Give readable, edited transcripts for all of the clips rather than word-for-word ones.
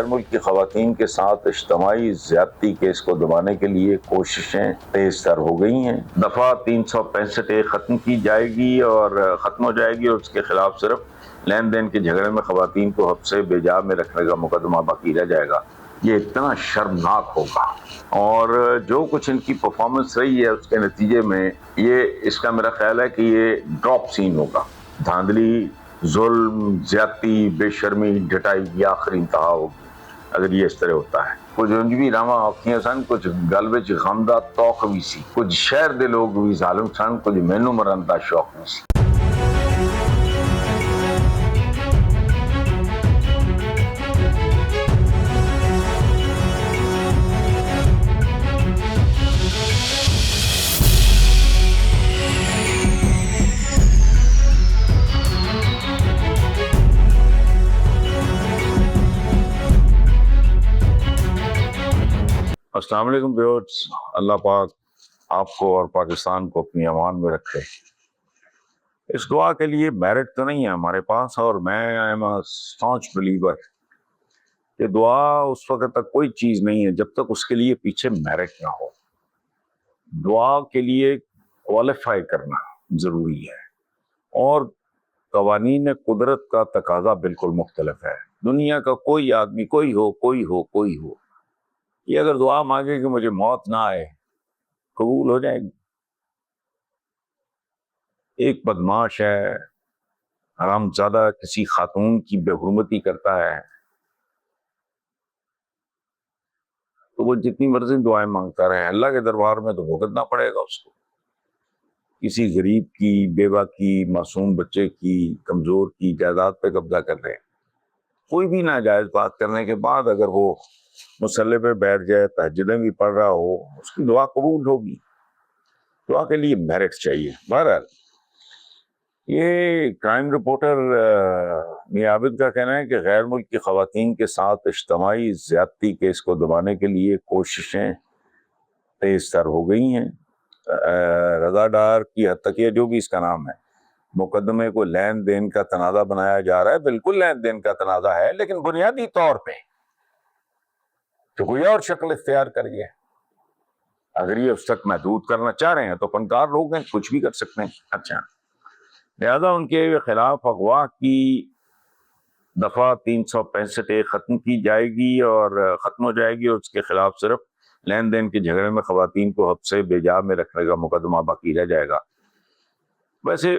ملکی خواتین کے ساتھ اجتماعی زیادتی کیس کو دبانے کے لیے کوششیں تیز تر ہو گئی ہیں۔ دفعہ 365 ختم کی جائے گی اور ختم ہو جائے گی اور اس کے خلاف صرف لین دین کے جھگڑے میں خواتین کو حبس بیجا میں رکھنے کا مقدمہ باقی رہ جائے گا۔ یہ اتنا شرمناک ہوگا اور جو کچھ ان کی پرفارمنس رہی ہے اس کے نتیجے میں اس کا میرا خیال ہے کہ یہ ڈراپ سین ہوگا۔ دھاندلی، ظلم، زیادتی، بے شرمی، ڈٹائی کی آخری انتہا ہوگی اگر یہ اس طرح ہوتا ہے۔ کچھ انجوی راما آکھیاں سن، کچھ گل وچ غمدہ توق بھی سی، کچھ شہر دے لوگ بھی ظالم سن، کچھ مینوں مرن دا شوق بھی سی۔ السلام علیکم ویورز، اللہ پاک آپ کو اور پاکستان کو اپنی امان میں رکھے۔ اس دعا کے لیے میرٹ تو نہیں ہے ہمارے پاس، اور میں ایم اے اسٹانچ بلیور کہ دعا اس وقت تک کوئی چیز نہیں ہے جب تک اس کے لیے پیچھے میرٹ نہ ہو۔ دعا کے لیے کوالیفائی کرنا ضروری ہے، اور قوانین قدرت کا تقاضا بالکل مختلف ہے۔ دنیا کا کوئی آدمی، کوئی ہو یہ اگر دعا مانگے کہ مجھے موت نہ آئے، قبول ہو جائے گی؟ ایک بدماش ہے، حرام زادہ کسی خاتون کی بے حرمتی کرتا ہے تو وہ جتنی مرضی دعائیں مانگتا رہے، اللہ کے دربار میں تو بھگتنا پڑے گا اس کو۔ کسی غریب کی، بیوہ کی، معصوم بچے کی، کمزور کی جائیداد پہ قبضہ کر رہے ہیں، کوئی بھی ناجائز بات کرنے کے بعد اگر وہ مصلی پہ بیٹھ جائے، تہجدیں بھی پڑھ رہا ہو، اس کی دعا قبول ہوگی۔ دعا کے لیے میرٹ چاہیے۔ بہرحال یہ کرائم رپورٹر میاں عابد کا کہنا ہے کہ غیر ملکی خواتین کے ساتھ اجتماعی زیادتی کیس کو دبانے کے لیے کوششیں تیز تر ہو گئی ہیں۔ رضا ڈار کی حد تک، یہ جو بھی اس کا نام ہے، مقدمے کو لین دین کا تنازع بنایا جا رہا ہے۔ بالکل لین دین کا تنازع ہے، لیکن بنیادی طور پہ تو کوئی اور شکل اختیار کریے۔ اگر یہ اس تک محدود کرنا چاہ رہے ہیں تو فنکار لوگ ہیں، کچھ بھی کر سکتے ہیں۔ اچھا، لہذا ان کے خلاف اغوا کی دفعہ 365 ختم کی جائے گی اور ختم ہو جائے گی اور اس کے خلاف صرف لین دین کے جھگڑے میں خواتین کو حبس بیجا میں رکھنے کا مقدمہ باقی رہ جائے گا۔ ویسے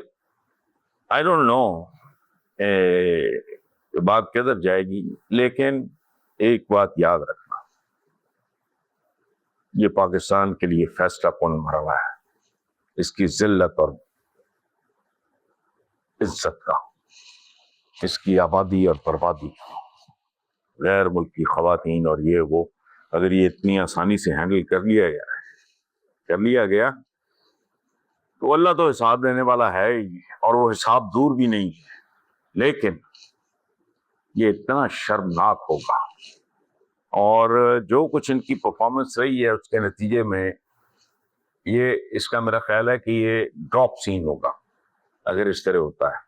آئی ڈونٹ نو بات کدھر جائے گی، لیکن ایک بات یاد رکھنا، یہ پاکستان کے لیے فیصلہ کن مرحلہ ہے، اس کی ذلت اور عزت کا، اس کی آبادی اور بربادی، غیر ملکی خواتین اور یہ وہ، اگر یہ اتنی آسانی سے ہینڈل کر لیا گیا تو اللہ تو حساب دینے والا ہے ہی، اور وہ حساب دور بھی نہیں ہے، لیکن یہ اتنا شرمناک ہوگا، اور جو کچھ ان کی پرفارمنس رہی ہے اس کے نتیجے میں اس کا میرا خیال ہے کہ یہ ڈراپ سین ہوگا اگر اس طرح ہوتا ہے۔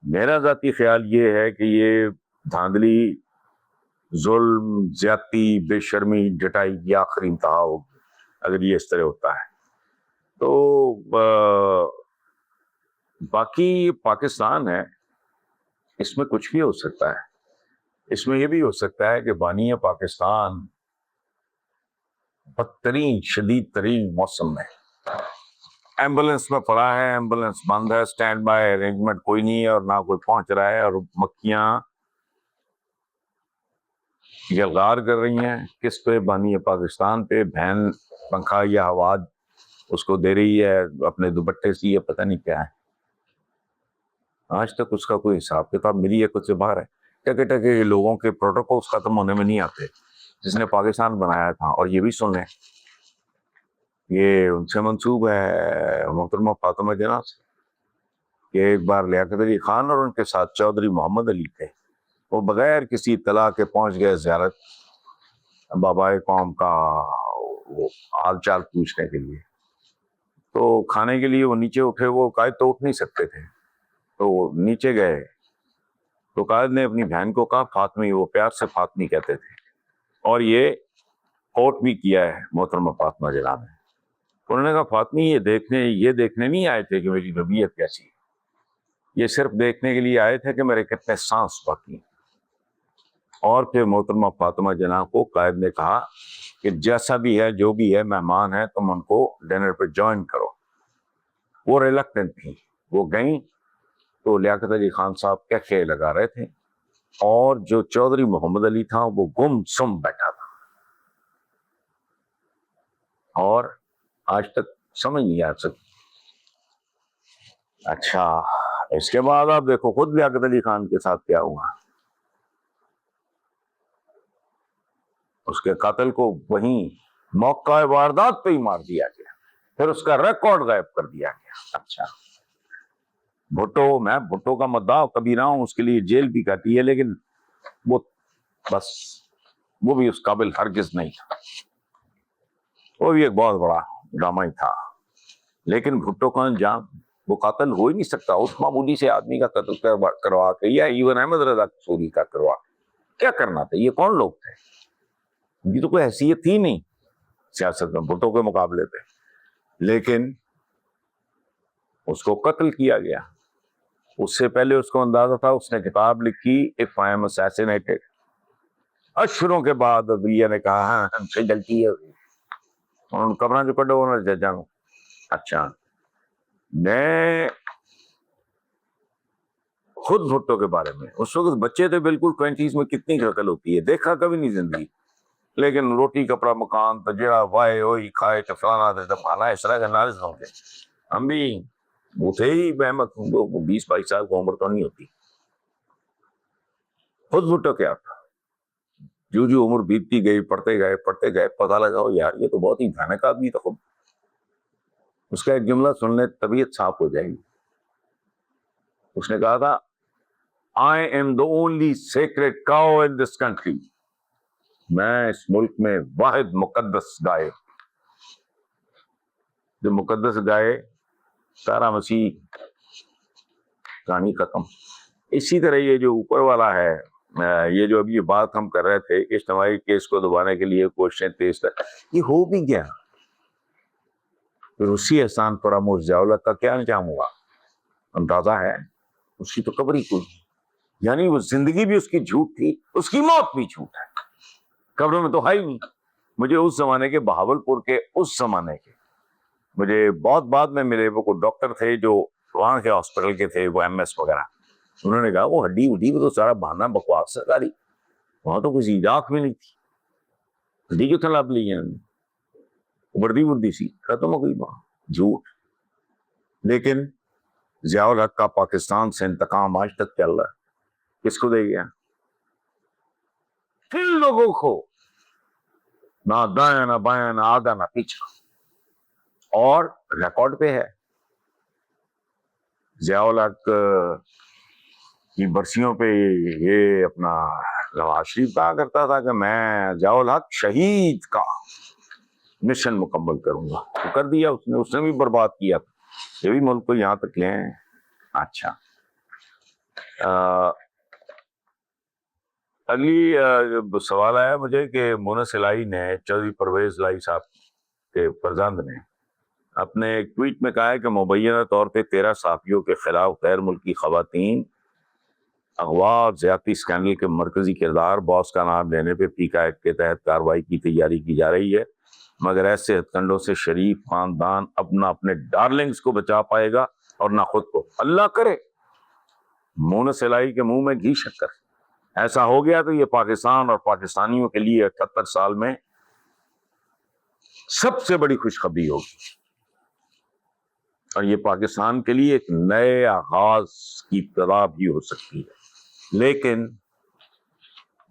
میرا ذاتی خیال یہ ہے کہ یہ دھاندلی، ظلم، زیادتی، بے شرمی، ڈٹائی کی آخری انتہا ہوگی اگر یہ اس طرح ہوتا ہے۔ تو باقی پاکستان ہے، اس میں کچھ بھی ہو سکتا ہے۔ اس میں یہ بھی ہو سکتا ہے کہ بانی پاکستان بدترین، شدید ترین موسم میں ایمبولینس میں پڑا ہے، ایمبولینس بند ہے، سٹینڈ بائی ارینجمنٹ کوئی نہیں ہے اور نہ کوئی پہنچ رہا ہے، اور مکھیاں یلغار کر رہی ہیں کس پہ؟ بانی پاکستان پہ۔ بہن پنکھا یا ہوا اس کو دے رہی ہے اپنے دوپٹے سے، یہ پتہ نہیں کیا ہے۔ آج تک اس کا کوئی حساب کتاب ملی ہے کچھ سے باہر ہے؟ ٹکے لوگوں کے پروٹوکولز ختم ہونے میں نہیں آتے۔ جس نے پاکستان بنایا تھا، اور یہ بھی سن لیں، یہ ان سے منسوب ہے محترمہ فاطمہ جناح سے، کہ ایک بار لیاقت علی خان اور ان کے ساتھ چودھری محمد علی تھے، وہ بغیر کسی اطلاع کے پہنچ گئے زیارت بابائے قوم کا وہ حال چال پوچھنے کے لیے۔ تو کھانے کے لیے وہ نیچے اٹھے، وہ قائد تو اٹھ نہیں سکتے تھے، تو وہ نیچے گئے تو قائد نے اپنی بہن کو کہا فاطمی، وہ پیار سے فاطمی کہتے تھے، اور یہ کوٹ بھی کیا ہے محترمہ فاطمہ جناب نے. انہوں نے کہا فاطمی یہ دیکھنے نہیں آئے تھے کہ میری طبیعت کیسی ہے، یہ صرف دیکھنے کے لیے آئے تھے کہ میرے کتنے سانس باقی ہیں. اور پھر محترمہ فاطمہ جناب کو قائد نے کہا کہ جیسا بھی ہے جو بھی ہے مہمان ہے، تم ان کو ڈنر پہ جوائن کرو. وہ ریلکٹنٹ تھی، وہ گئیں تو لیاقت علی خان صاحب کہے لگا رہے تھے، اور جو چودھری محمد علی تھا وہ گم سم بیٹھا تھا، اور آج تک سمجھ نہیں آ سکتی. اچھا، اس کے بعد آپ دیکھو خود لیاقت علی خان کے ساتھ کیا ہوا. اس کے قاتل کو وہیں موقع واردات پہ ہی مار دیا گیا، پھر اس کا ریکارڈ غائب کر دیا گیا. اچھا، میں بھٹو کا مداح کبھی رہا ہوں، اس کے لیے جیل بھی کاٹی ہے، لیکن وہ بس وہ بھی اس قابل ہرگز نہیں تھا. وہ بھی ایک بہت بڑا ڈرامہ ہی تھا، لیکن بھٹو کا انجام وہ قاتل ہو ہی نہیں سکتا. اس معمولی سے آدمی کا قتل کروا کے، یا ایون احمد رضا قصوری کا کروا، کیا کرنا تھا؟ یہ کون لوگ تھے؟ ان کی تو کوئی حیثیت تھی نہیں سیاست میں بھٹو کے مقابلے پہ، لیکن اس کو قتل کیا گیا. اس سے پہلے اس کو اندازہ تھا، اس نے کتاب لکھی اف آئی ایم اسیسینیٹڈ. اشروں کے بعد عدلیہ نے کہا ہاں ہم سے غلطی ہے، انہوں نے کمرہ جو کڈو انہوں نے جانو. اچھا، میں خود بھٹو کے بارے میں، اس وقت بچے تھے بالکل 20s میں، کتنی قتل ہوتی ہے دیکھا کبھی نہیں زندگی، لیکن روٹی کپڑا مکان تجرا وائے ہوئی کھائے تو فلانا تھے تب کھانا اس طرح کے نارز ہوں گے. ہم بھی وہ تھے ہی بہمت، 20-22 سال کو عمر تو نہیں ہوتی. خود بھٹو کیا تھا، جو عمر بیتتی گئی پڑھتے گئے پتہ لگا یار یہ تو بہت ہی بھیانک آدمی تھا. خود اس کا ایک جملہ سن لے طبیعت صاف ہو جائے گی. اس نے کہا تھا I am the only sacred cow in this country. میں اس ملک میں واحد مقدس گائے. جو مقدس گائے سارا مسیح، کہانی ختم. اسی طرح یہ جو اوپر والا ہے، یہ جو ابھی یہ بات ہم کر رہے تھے اجتماعی کیس کو دبانے کے لیے کوششیں تیز تر، یہ ہو بھی گیا. روسی احسان فراموش ضیاء کا کیا انجام ہوا اندازہ ہے؟ اس کی تو قبر ہی کوئی، یعنی وہ زندگی بھی اس کی جھوٹ تھی، اس کی موت بھی جھوٹ ہے. قبر میں تو ہے ہی نہیں. مجھے اس زمانے کے بہاولپور کے اس زمانے کے مجھے بہت بعد میں ملے، وہ کوئی ڈاکٹر تھے جو وہاں کے ہاسپٹل کے تھے، وہ ایم ایس وغیرہ. انہوں نے کہا وہ ہڈی وڈی کو تو سارا بہانا بکواس سرکاری، وہاں تو کسی راکھ میں نہیں تھی، ہڈی کیوں تھا لی ہیں، وردی وردی سی ختم ہو گئی وہاں، جھوٹ. لیکن ضیاء الحق کا پاکستان سے انتقام آج تک چل رہا ہے. کس کو دے گیا؟ کن لوگوں کو، نہ دائیں نہ بائیں نہ آگا نہ پیچھا. اور ریکارڈ پہ ہے. ضیاء الحق کی برسیوں پہ یہ اپنا نواز شریف کہا کرتا تھا کہ میں ضیاء الحق شہید کا مشن مکمل کروں گا. تو کر دیا اس نے بھی برباد کیا. یہ بھی ملک کو یہاں تک لے ہیں. اچھا، اگلی سوال آیا مجھے کہ مونس الہی نے، چودھری پرویز الہی صاحب کے فرزند نے اپنے ایک ٹویٹ میں کہا ہے کہ مبینہ طور پہ 13 صحافیوں کے خلاف غیر ملکی خواتین اغوا اور زیادتی اسکینڈل کے مرکزی کردار باس کا نام لینے پہ پیکا ایکٹ کے تحت کارروائی کی تیاری کی جا رہی ہے، مگر ایسے ہتھ کنڈوں سے شریف خاندان اپنا اپنے ڈارلنگز کو بچا پائے گا اور نہ خود کو. اللہ کرے مونس الہی کے منہ میں گھی شکر. ایسا ہو گیا تو یہ پاکستان اور پاکستانیوں کے لیے 78 سال میں سب سے بڑی خوشخبری ہوگی، اور یہ پاکستان کے لیے ایک نئے آغاز کی ابتدا بھی ہو سکتی ہے. لیکن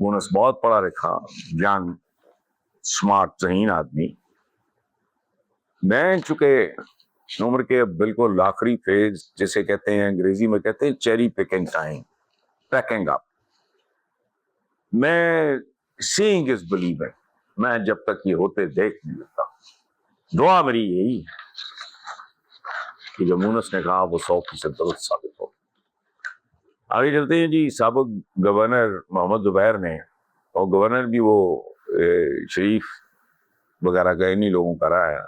مونس بہت پڑھا لکھا، جان سمارٹ ذہین آدمی. میں چونکہ عمر کے بالکل آخری فیز جسے کہتے ہیں انگریزی میں کہتے ہیں چیری پکنگ ٹائم، پیکنگ اپ، میں سینگ از بلیونگ، میں جب تک یہ ہوتے دیکھ نہیں لیتا. دعا میری یہی ہے کہ جو مونس نے کہا وہ 100% درست ثابت ہو. آگے چلتے ہیں جی. سابق گورنر محمد زبیر نے، اور گورنر بھی وہ شریف وغیرہ کا انہی لوگوں کا رہا ہے،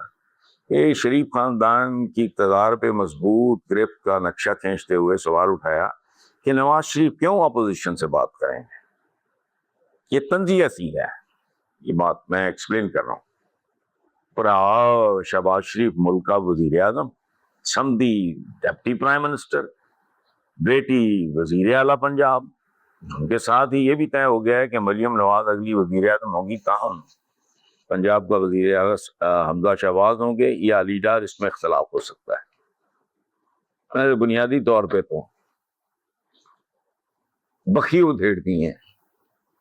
کہ شریف خاندان کی اقتدار پہ مضبوط گرفت کا نقشہ کھینچتے ہوئے سوال اٹھایا کہ نواز شریف کیوں اپوزیشن سے بات کریں گے. یہ تنزیہ سی ہے، یہ بات میں ایکسپلین کر رہا ہوں. پر شہباز شریف ملک کا وزیر اعظم، سمدھی ڈپٹی پرائم منسٹر، بیٹی وزیر اعلیٰ پنجاب، ان کے ساتھ ہی یہ بھی طے ہو گیا ہے کہ مریم نواز اگلی وزیر اعظم ہوں گی. تاہم پنجاب کا وزیر اعظم حمزہ شہباز ہوں گے یا علی ڈار، اس میں اختلاف ہو سکتا ہے. بنیادی طور پہ تو بخی ادھیڑ دی ہیں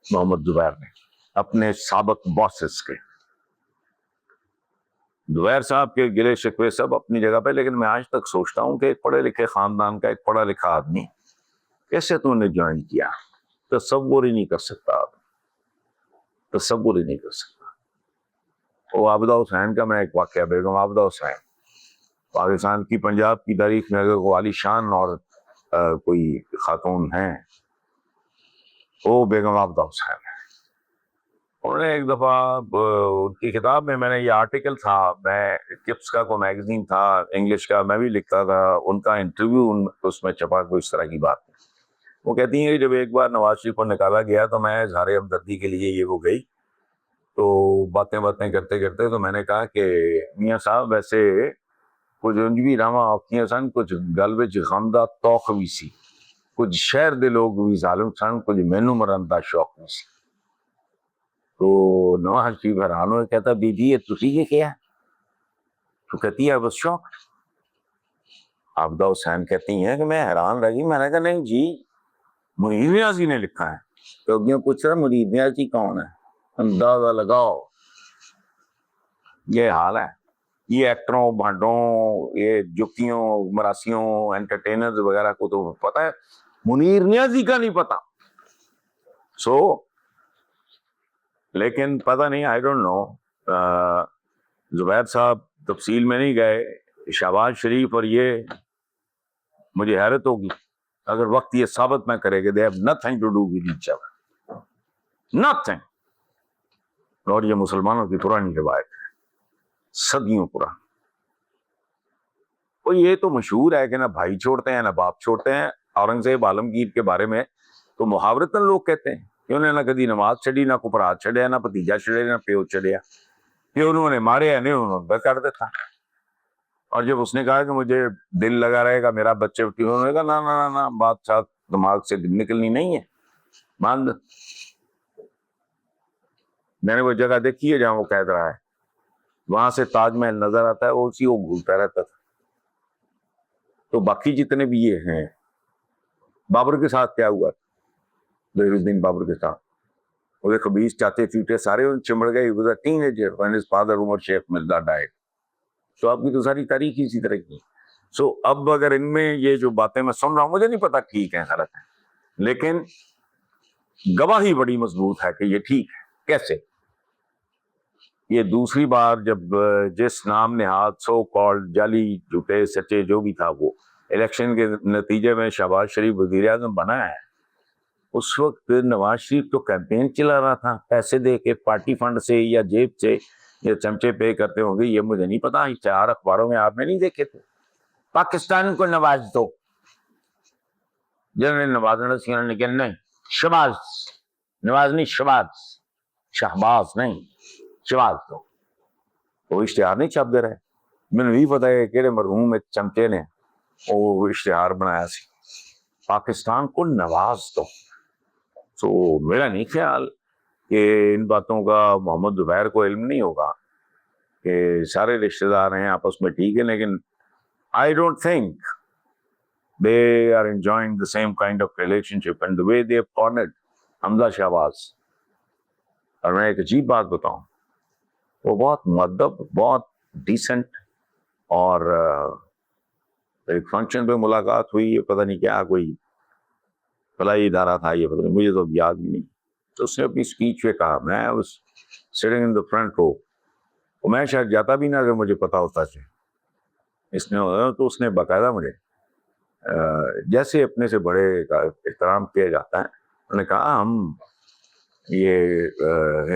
محمد زبیر نے اپنے سابق باسز کے. زبیر صاحب کے گلے شکوے سب اپنی جگہ پہ، لیکن میں آج تک سوچتا ہوں کہ ایک پڑھے لکھے خاندان کا ایک پڑھا لکھا آدمی کیسے تو نے جوائن کیا؟ تصور ہی نہیں کر سکتا، تصور ہی نہیں کر سکتا. وہ عابدہ حسین کا میں ایک واقعہ، بیگم عابدہ حسین پاکستان کی پنجاب کی تاریخ میں اگر کوئی عالی شان اور کوئی خاتون ہیں وہ بیگم عابدہ حسین ہے. انہوں نے ایک دفعہ ان کی کتاب میں نے یہ آرٹیکل تھا، میں کپس کا کوئی میگزین تھا انگلش کا، میں بھی لکھتا تھا، ان کا انٹرویو اس میں چھپا کوئی اس طرح کی بات. وہ کہتی ہیں کہ جب ایک بار نواز شریف کو نکالا گیا تو میں اظہار ہمدردی کے لیے یہ وہ گئی، تو باتیں کرتے کرتے تو میں نے کہا کہ میاں صاحب ویسے کچھ انجوی راما آپکیاں سن، کچھ گل وچ غمدہ توخ بھی سی، کچھ شہر دے لوگ بھی ظالم سن، کچھ مینوں مرن دا شوق بھی سی. تو نواز شریف حیران ہوئے، کہتا بی بی یہ تسی یہ کیا؟ تو کہتی ہے بس شوق. عابدہ حسین کہتی ہیں کہ میں حیران رہ گئی، میں نے کہا نہیں جی منیر نیازی نے لکھا ہے. تو کیوں پوچھ رہا منیر نیازی کون ہے؟ اندازہ لگاؤ. یہ حال ہے. یہ ایکٹروں، بھانڈوں، یہ جکیوں، مراسیوں، انٹرٹینرز وغیرہ کو تو پتہ ہے، منیر نیازی کا نہیں پتا. لیکن پتہ نہیں، آئی ڈونٹ نو. زبیر صاحب تفصیل میں نہیں گئے. شہباز شریف اور یہ مجھے حیرت ہوگی اگر وقت یہ ثابت نہ کرے کہ they have nothing to do with each other. nothing. اور یہ مسلمانوں کی پرانی روایت ہے، صدیوں پرانی. اور یہ تو مشہور ہے کہ نہ بھائی چھوڑتے ہیں نہ باپ چھوڑتے ہیں. اورنگزیب عالمگیر کے بارے میں تو محاورتاً لوگ کہتے ہیں کہ انہیں نہ کدی نماز چھڑی، نہ کپرات چھڑیا، نہ بھتیجا چھڑیا، نہ پیو چھڑیا، کہ انہوں نے مارے ہیں نہیں انہوں نے کر دیتا. اور جب اس نے کہا کہ مجھے دل لگا رہے گا میرا بچے اٹھی، انہوں نے کہا نہ نہ نہ، بات ساتھ دماغ سے نکلنی نہیں ہے، مان دو. میں نے وہ جگہ دیکھی ہے جہاں وہ قید رہا ہے، وہاں سے تاج محل نظر آتا ہے، وہ اسی وہ گھومتا رہتا تھا. تو باقی جتنے بھی یہ ہیں، بابر کے ساتھ کیا ہوا؟ ظہیر الدین بابر کے ساتھ وہ خبیث چاتے چوٹے سارے چمڑ گئے. He was a teenager when his father Umar Sheikh Mirza died. تو آپ کی تو ساری تاریخ اسی طرح کی. اب اگر ان میں یہ جو باتیں میں سن رہا ہوں، مجھے نہیں پتا ٹھیک ہے غلط ہے، لیکن گواہی بڑی مضبوط ہے کہ یہ ٹھیک ہے. کیسے؟ یہ دوسری بار جب جس نام نہاد سو کالڈ جعلی جھوٹے سچے جو بھی تھا وہ الیکشن کے نتیجے میں شہباز شریف وزیر اعظم بنا ہے، اس وقت نواز شریف تو کیمپین چلا رہا تھا پیسے دے کے، پارٹی فنڈ سے یا جیب سے یا چمچے پے کرتے ہوں گے، یہ مجھے نہیں پتا. 4 اخباروں میں آپ نے نہیں دیکھے تھے پاکستان کو نواز دو، جنرل نوازنا سی نے کہا نہیں شہباز، نواز نہیں شہباز نہیں شہباز دو. وہ اشتہار نہیں چھاپ دے رہے. میں نہیں پتا ہے کہ مرحوم ایک چمچے نے وہ اشتہار بنایا سی پاکستان کو نواز دو. میرا نہیں خیال کہ ان باتوں کا محمد زبیر کو علم نہیں ہوگا کہ سارے رشتہ دار ہیں آپس میں ٹھیک ہے، لیکن I don't think they are enjoying the same kind of relationship and the way they have cornered حمزہ شہباز. اور میں ایک عجیب بات بتاؤں، وہ بہت مؤدب، بہت ڈیسنٹ، اور ایک فنکشن پہ ملاقات ہوئی، پتہ نہیں کیا کوئی فلاحی ادارہ تھا، یہ پتہ نہیں، مجھے تو اب یاد بھی نہیں. تو اس نے اپنی اسپیچ پہ کہا میں was sitting in the front row، میں شاید جاتا بھی نہ اگر مجھے پتا ہوتا تھا اس نے، تو اس نے باقاعدہ مجھے جیسے اپنے سے بڑے کا احترام کیا جاتا ہے، انہوں نے کہا ہم یہ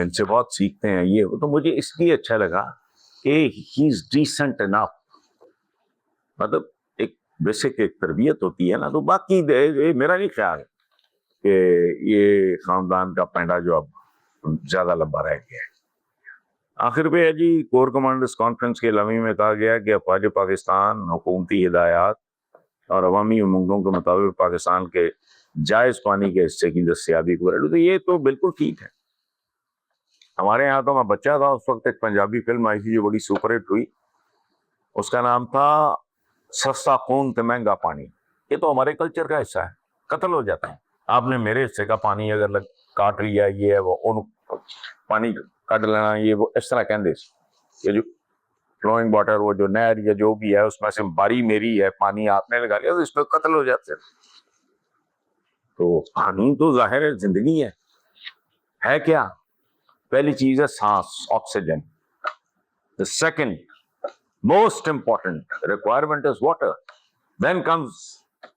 ان سے بہت سیکھتے ہیں یہ تو مجھے اس لیے اچھا لگا کہ ہی از ڈیسنٹ انف، مطلب ایک بیسک ایک تربیت ہوتی ہے نا، تو باقی میرا نہیں خیال کہ یہ خاندان کا پینڈا جو اب زیادہ لمبا رہ گیا ہے۔ آخر پہ ہے جی کور کمانڈرز کانفرنس کے لمحے میں کہا گیا کہ افواج پاکستان حکومتی ہدایات اور عوامی امنگوں کے مطابق پاکستان کے جائز پانی کے حصے کی دستیابی کو، تو یہ تو بالکل ٹھیک ہے۔ ہمارے یہاں تو میں بچہ تھا اس وقت ایک پنجابی فلم آئی تھی جو بڑی سپر ہٹ ہوئی، اس کا نام تھا سستا خون تے مہنگا پانی۔ یہ تو ہمارے کلچر کا حصہ ہے، قتل ہو جاتا ہے۔ آپ نے میرے حصے کا پانی اگر کاٹ لیا، یہ ہے وہ پانی کاٹ لینا، یہ وہ اس طرح کہندے، یہ جو فلوئنگ واٹر، وہ جو نہر یا جو بھی ہے اس میں سے باری میری ہے، پانی آپ نے لگا لیا تو اس پہ قتل ہو جاتے ہیں۔ تو پانی تو ظاہر ہے زندگی ہے کیا؟ پہلی چیز ہے سانس، oxygen. The second most important requirement is water. Then comes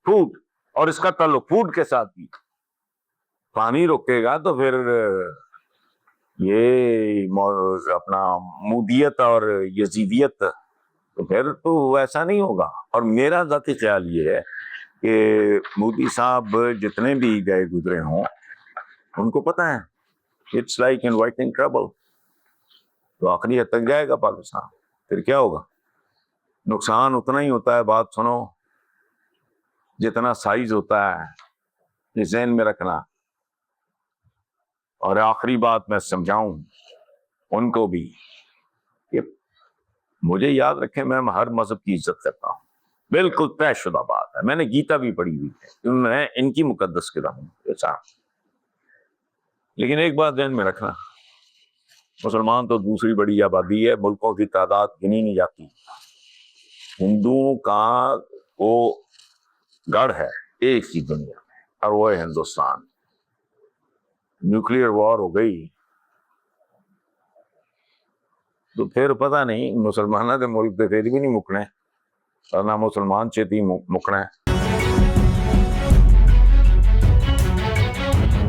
food، اور اس کا تعلق فوڈ کے ساتھ بھی۔ پانی رکے گا تو پھر یہ اپنا مودیت اور یزیدیت تو پھر تو ایسا نہیں ہوگا۔ اور میرا ذاتی خیال یہ ہے کہ مودی صاحب جتنے بھی گئے گزرے ہوں ان کو پتہ ہے اٹس لائک انوائٹنگ ٹربل، تو آخری حد تک جائے گا پاکستان، پھر کیا ہوگا؟ نقصان اتنا ہی ہوتا ہے، بات سنو، جتنا سائز ہوتا ہے، یہ ذہن میں رکھنا۔ اور آخری بات میں سمجھاؤں ان کو بھی کہ مجھے یاد رکھیں میں ہر مذہب کی عزت کرتا ہوں، بالکل طے شدہ بات ہے، میں نے گیتا بھی پڑھی ہوئی ہے، میں ان کی مقدس کتاب ہوں صاحب۔ لیکن ایک بات ذہن میں رکھنا، مسلمان تو دوسری بڑی آبادی ہے، ملکوں کی تعداد گنی نہیں جاتی، ہندوؤں کا وہ گڑھ ہے ایک ہی دنیا میں، اور وہ ہے ہندوستان۔ نیوکلیئر وار ہو گئی تو پھر پتہ نہیں مسلمانوں کے ملک پہ پھر بھی نہیں مکنے، اور نہ مسلمان چھتی مکنا ہے۔